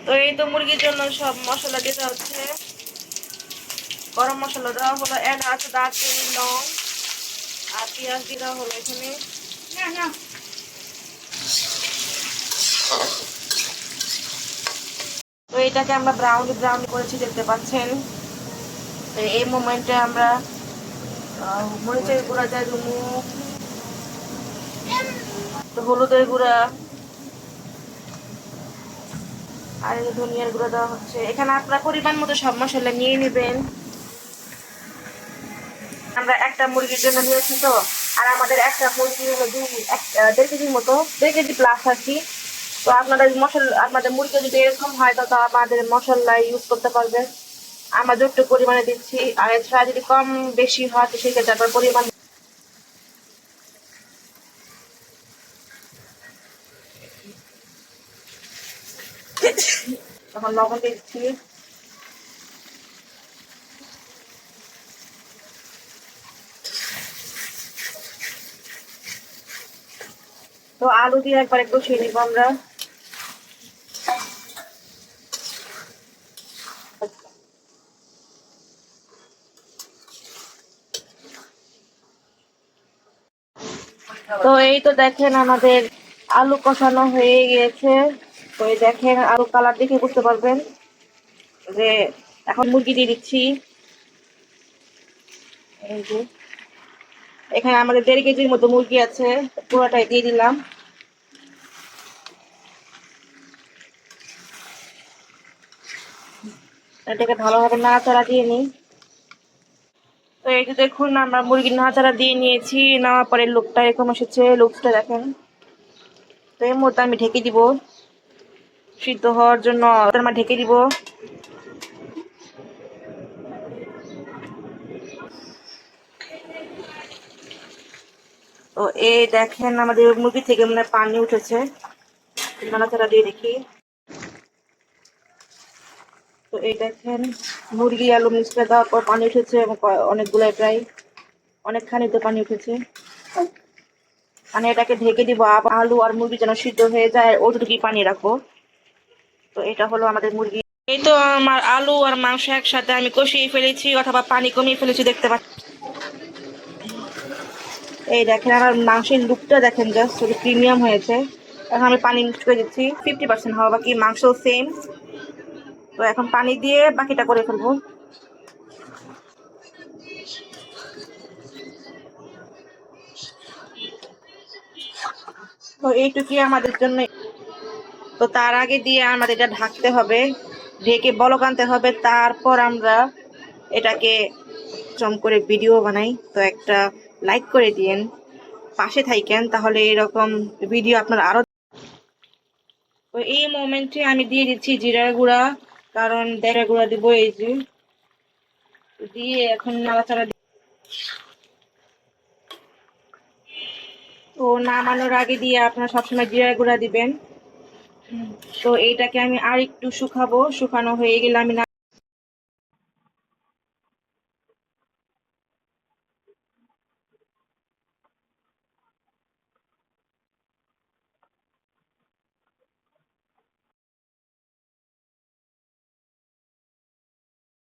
তো এই তো মুরগির জন্য সব মশলা দিতে হচ্ছে। গরম মশলা দেওয়া হলো, এলাচ, দারচিনি, লং আর পেঁয়াজ দেওয়া হলো এখানে। তো এটাকে আমরা ব্রাউনি ব্রাউনি করেছি, দেখতে পাচ্ছেন। তো এই মোমেন্টে আমরা মরিচের গুঁড়া দেয় দেবো, তো হলুদের গুঁড়া আর ধনিয়ার গুঁড়া দেওয়া হচ্ছে। এখানে আপনার পরিমাণ মতো সব মশলা নিয়ে নেবেন। আমরা একটা মুরগির জন্য নিয়েছি, তো আর আমাদের একটা মুরগি হলো 1.5 কেজির মতো, 1.5 কেজি প্লাস আর কি। তো আপনাদের মশলা, আপনাদের মুরগি যদি এরকম হয় তো আমাদের মশলা ইউজ করতে পারবেন। আমরা যতটুকু পরিমাণে দিচ্ছি, আর এছাড়া যদি কম বেশি হয় তো সেক্ষেত্রে আপনার পরিমাণ। তখন লবণ দিচ্ছি। তো আলু দিয়ে একবার একটু কষিয়ে নিব আমরা। তো এই তো দেখেন আমাদের আলু কষানো হয়ে গিয়েছে। তো এই দেখেন আলু কালার দেখে বুঝতে পারবেন যে এখন মুরগি দিয়ে দিচ্ছি। এই যে এখানে আমাদের 1.5 কেজির মতো মুরগি আছে, পুরোটাই দিয়ে দিলাম। এটাকে ভালোভাবে নাড়াচাড়া দিয়ে নিই। তো এই যে দেখুন আমরা মুরগির নাড়াচাড়া দিয়ে নিয়েছি, নেওয়ার পরে লুকটা এরকম এসেছে, লুকসটা দেখেন। তো এই মুহূর্তে আমি ঢেকে দিব, সিদ্ধ হওয়ার জন্য আমরা ঢেকে দিব। তো এই দেখেন আমাদের মুরগি থেকে মানে পানি উঠেছে, নাড়াচাড়া দিয়ে দেখি। তো এই দেখেন মুরগি আলু মিক্সটা দেওয়ার পর পানি উঠেছে, এবং অনেকগুলাই প্রায় অনেকখানি তো পানি উঠেছে। মানে এটাকে ঢেকে দিব, আলু আর মুরগি যেন সিদ্ধ হয়ে যায়, ওটুকুই পানি রাখবো। তো এটা হলো আমাদের মুরগি। এই তো আমার আলু আর মাংস একসাথে আমি কষিয়ে ফেলেছি, অথবা পানি কমিয়ে ফেলেছি, দেখতে পাচ্ছি। এই দেখেন আমার মাংসের লুকটা দেখেন, জাস্ট প্রিমিয়াম হয়েছে। এখন আমি পানি মিক্স করে দিচ্ছি, 50% হওয়া বাকি, মাংস সেম। তো এখন পানি দিয়ে বাকিটা করে ফেলবো। তো এইটুকুই আমাদের জন্য। তো তার আগে দিয়ে আমাদের এটা ঢাকতে হবে, ঢেকে বলক আনতে হবে, তারপর আমরা এটাকে জম করে ভিডিও বানাই। তো একটা লাইক করে দিয়েন, পাশে থাকেন, তাহলে এরকম ভিডিও আপনার আরো। তো এই মোমেন্টে আমি দিয়ে দিচ্ছি জিরার গুঁড়া, কারণ জিরা গুঁড়া দিব। এই যে দিয়ে এখন নাড়াচাড়া। তো নামানোর আগে দিয়ে আপনারা সবসময় জিরার গুঁড়া দিবেন। তো এইটাকে আমি আর একটু শুকাবো, শুকানো হয়ে গেলে আমি